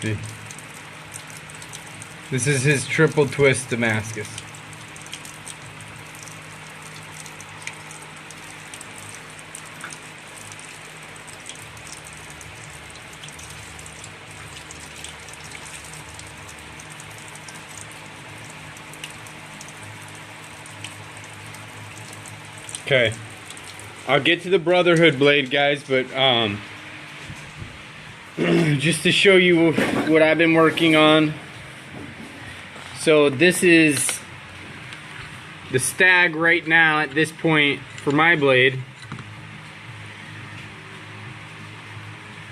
See. This is his triple twist Damascus. Okay, I'll get to the Brotherhood blade, guys, but just to show you what I've been working on. So this is the stag right now at this point for my blade.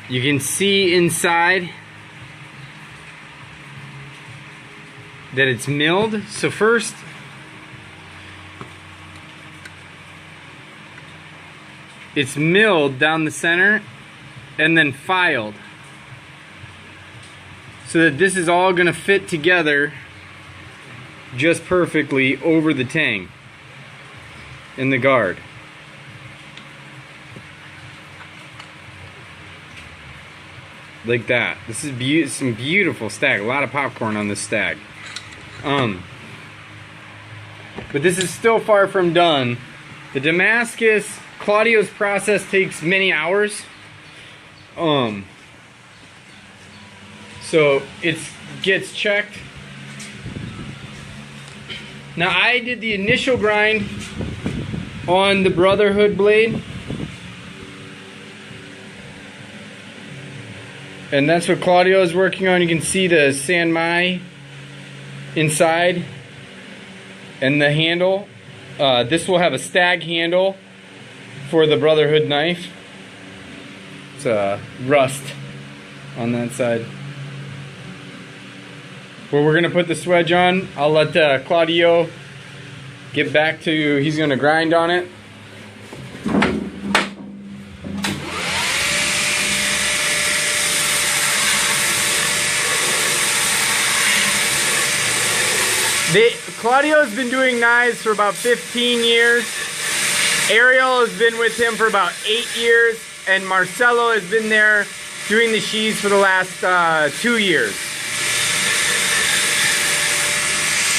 You can see inside that it's milled. So first, it's milled down the center and then filed, so that this is all going to fit together just perfectly over the tang and the guard. Like that. This is some beautiful stag. A lot of popcorn on this stag. But this is still far from done. The Damascus, Claudio's process takes many hours. So it gets checked. Now I did the initial grind on the Brotherhood blade, and that's what Claudio is working on. You can see the San Mai inside and the handle. This will have a stag handle for the Brotherhood knife. It's rust on that side. Where we're gonna put the swedge on, I'll let Claudio get back to, he's gonna grind on it. Claudio's been doing knives for about 15 years. Ariel has been with him for about 8 years, and Marcelo has been there doing the sheaths for the last 2 years.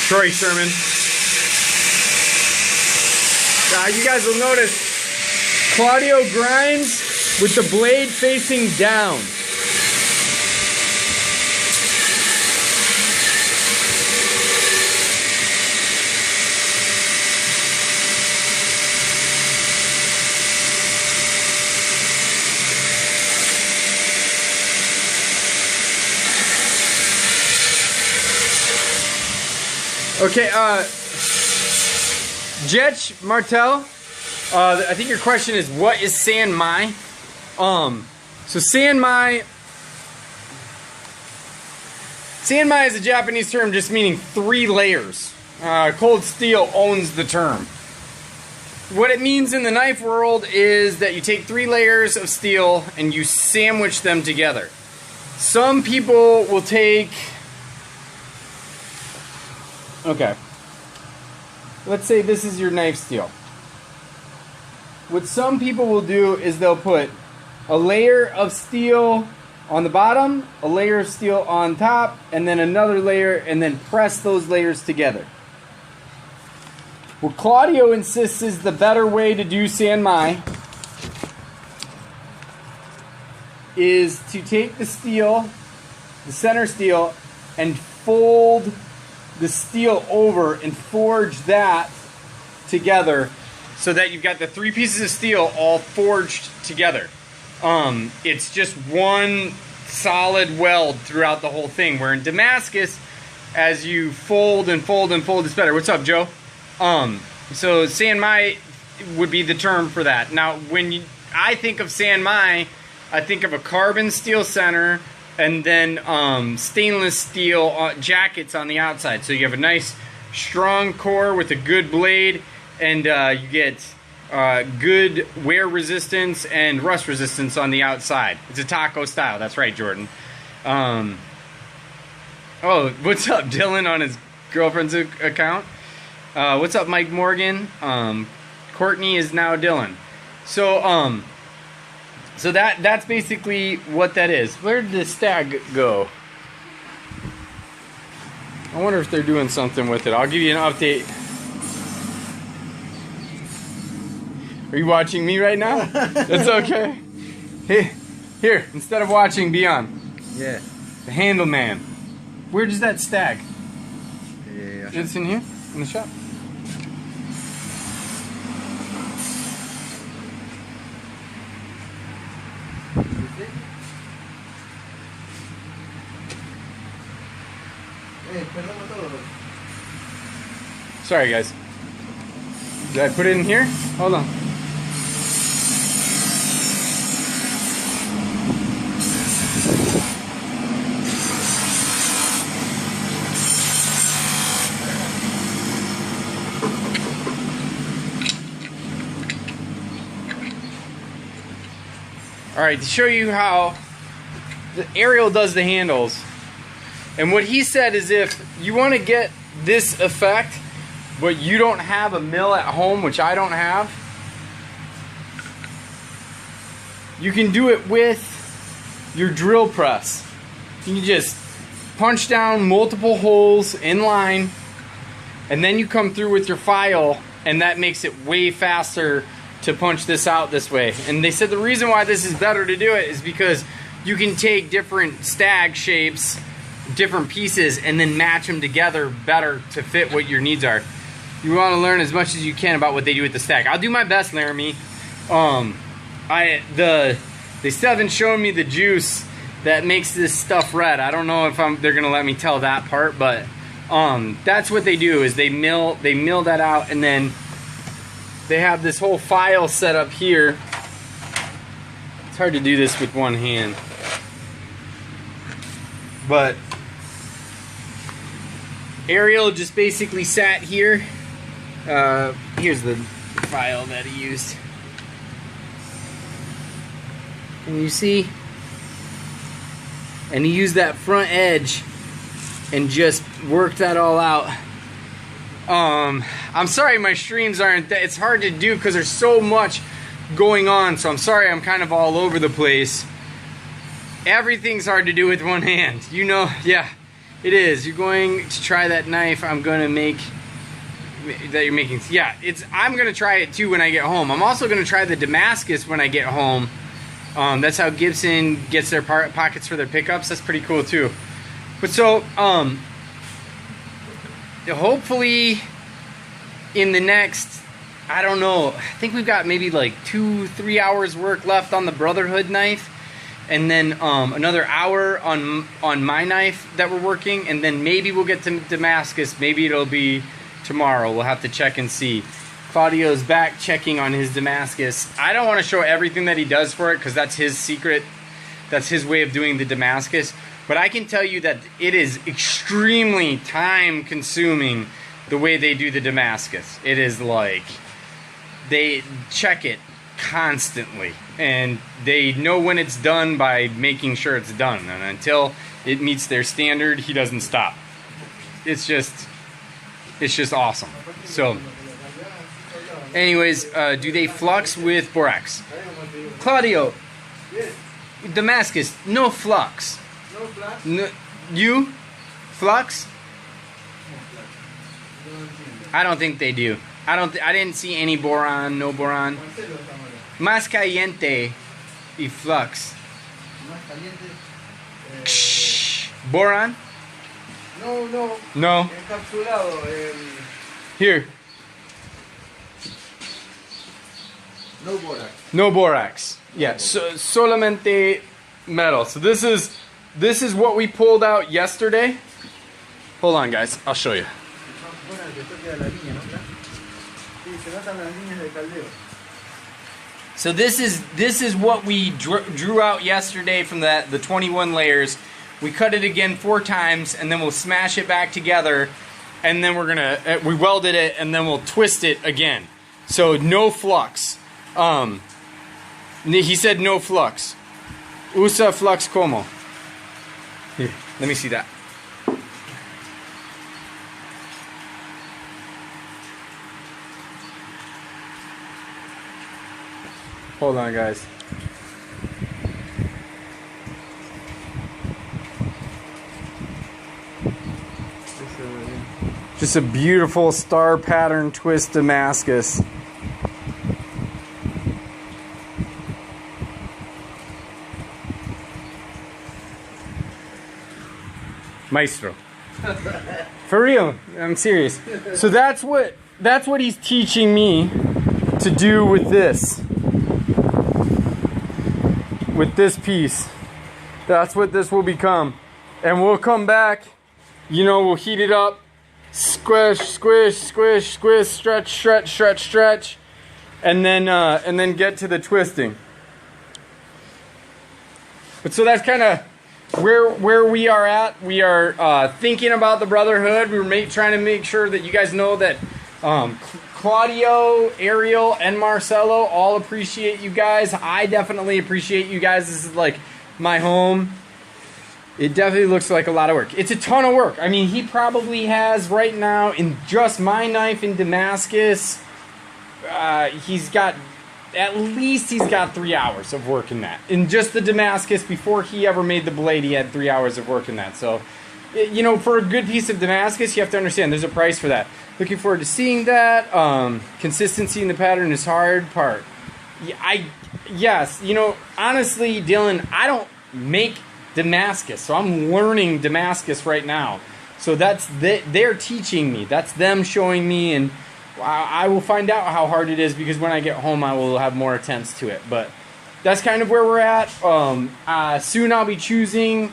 Troy Sherman. You guys will notice Claudio grinds with the blade facing down. Okay, Jetch Martel, I think your question is, what is San Mai? So San Mai is a Japanese term just meaning 3 layers. Cold Steel owns the term. What it means in the knife world is that you take 3 layers of steel and you sandwich them together. Some people will take... Okay, let's say this is your knife steel. What some people will do is they'll put a layer of steel on the bottom, a layer of steel on top, and then another layer, and then press those layers together. What Claudio insists is the better way to do San Mai is to take the steel, the center steel, and fold the steel over and forge that together so that you've got the 3 pieces of steel all forged together. It's just one solid weld throughout the whole thing, where in Damascus as you fold and fold and fold, it's better. What's up, Joe? So Sanmai would be the term for that. Now, when I think of Sanmai, I think of a carbon steel center and then stainless steel jackets on the outside. So you have a nice strong core with a good blade, and you get good wear resistance and rust resistance on the outside. It's a taco style. That's right, Jordan. Oh, what's up, Dylan, on his girlfriend's account? What's up, Mike Morgan? Courtney is now Dylan. So so that's basically what that is. Where did the stag go? I wonder if they're doing something with it. I'll give you an update. Are you watching me right now? That's okay. Hey, here, instead of watching, be on. Yeah. The handle man. Where does that stag? Yeah. It's in here? In the shop? Sorry, guys. Did I put it in here? Hold on. Alright, to show you how Ariel does the handles. And what he said is, if you want to get this effect, but you don't have a mill at home, which I don't have, you can do it with your drill press. You can just punch down multiple holes in line, and then you come through with your file, and that makes it way faster to punch this out this way. And they said the reason why this is better to do it is because you can take different stag shapes, different pieces, and then match them together better to fit what your needs are. You want to learn as much as you can about what they do with the stag. I'll do my best, Laramie. They still haven't shown me the juice that makes this stuff red. I don't know if they're gonna let me tell that part, but that's what they do, is they mill that out, and then they have this whole file set up here. It's hard to do this with one hand, but Ariel just basically sat here. Here's the file that he used. Can you see? And he used that front edge and just worked that all out. I'm sorry my streams aren't it's hard to do because there's so much going on, so I'm sorry I'm kind of all over the place. Everything's hard to do with one hand, you know. Yeah, it is. You're going to try that knife I'm gonna make that you're making. Yeah, I'm gonna try it too when I get home. I'm also gonna try the Damascus when I get home. That's how Gibson gets their pockets for their pickups. That's pretty cool too. But so hopefully in the next, I don't know, I think we've got maybe like 2-3 hours work left on the Brotherhood knife, and then another hour on my knife that we're working, and then maybe we'll get to Damascus. Maybe it'll be tomorrow. We'll have to check and see. Claudio's back checking on his Damascus. I don't want to show everything that he does for it because that's his secret. That's his way of doing the Damascus. But I can tell you that it is extremely time consuming the way they do the Damascus. It is like they check it constantly, and they know when it's done by making sure it's done, and until it meets their standard, he doesn't stop. It's just awesome. So anyways, do they flux with borax? Claudio, Damascus, no flux. No flux? No, you? Flux? I don't think they do. I didn't see any boron, no boron. Más caliente y flux. Boron? No. No. Encapsulado. Here. No borax. No borax. Yeah, solamente metal. So this is what we pulled out yesterday. Hold on, guys. I'll show you. Bueno, esto queda la línea, ¿no? Sí, se notan las líneas del caldeo. So this is what we drew out yesterday from the 21 layers. We cut it again 4 times, and then we'll smash it back together, and then we're gonna we welded it, and then we'll twist it again. So no flux. He said no flux. Usa flux como. Here, let me see that. Hold on, guys. Just a beautiful star pattern twist Damascus. Maestro. For real, I'm serious. So that's what he's teaching me to do with this. With this piece. That's what this will become. And we'll come back, you know, we'll heat it up, squish, squish, squish, squish, stretch, stretch, stretch, stretch, and then get to the twisting. But so that's kind of where we are at. We are thinking about the Brotherhood. We're trying to make sure that you guys know that Claudio, Ariel, and Marcelo all appreciate you guys. I definitely appreciate you guys. This is like my home. It definitely looks like a lot of work. It's a ton of work. I mean, he probably has right now in just my knife in Damascus, he's got 3 hours of work in that. In just the Damascus, before he ever made the blade, he had 3 hours of work in that. So, you know, for a good piece of Damascus, you have to understand there's a price for that. Looking forward to seeing that. Consistency in the pattern is hard part. Yes, you know, honestly, Dylan, I don't make Damascus, so I'm learning Damascus right now. So they're teaching me. That's them showing me, and I will find out how hard it is, because when I get home, I will have more attempts to it. But that's kind of where we're at. Soon I'll be choosing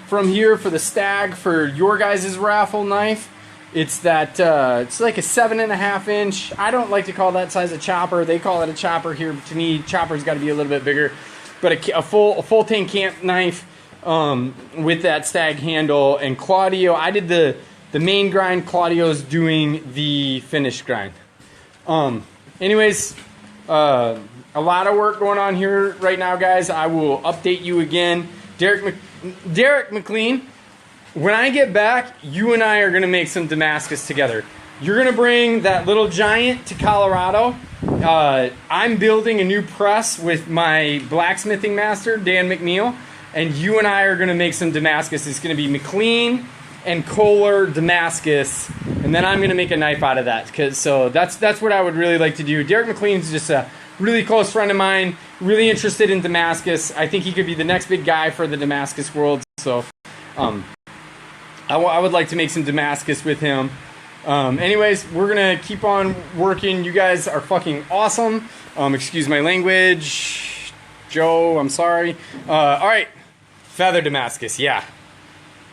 from here for the stag for your guys' raffle knife. It's that it's like a 7.5 inch. I don't like to call that size a chopper. They call it a chopper here. To me, chopper's got to be a little bit bigger. But a full tank camp knife with that stag handle. And Claudio, I did the main grind. Claudio's doing the finish grind. Anyways, a lot of work going on here right now, guys. I will update you again. Derek McLean, when I get back, you and I are going to make some Damascus together. You're going to bring that little giant to Colorado. I'm building a new press with my blacksmithing master, Dan McNeil, and you and I are going to make some Damascus. It's going to be McLean and Kohler Damascus, and then I'm going to make a knife out of that. So that's what I would really like to do. Derek McLean's just a really close friend of mine, really interested in Damascus. I think he could be the next big guy for the Damascus world. So I would like to make some Damascus with him. Anyways, we're going to keep on working. You guys are fucking awesome. Excuse my language. Joe, I'm sorry. All right. Feather Damascus. Yeah.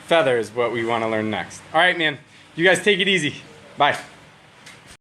Feather is what we want to learn next. All right, man. You guys take it easy. Bye.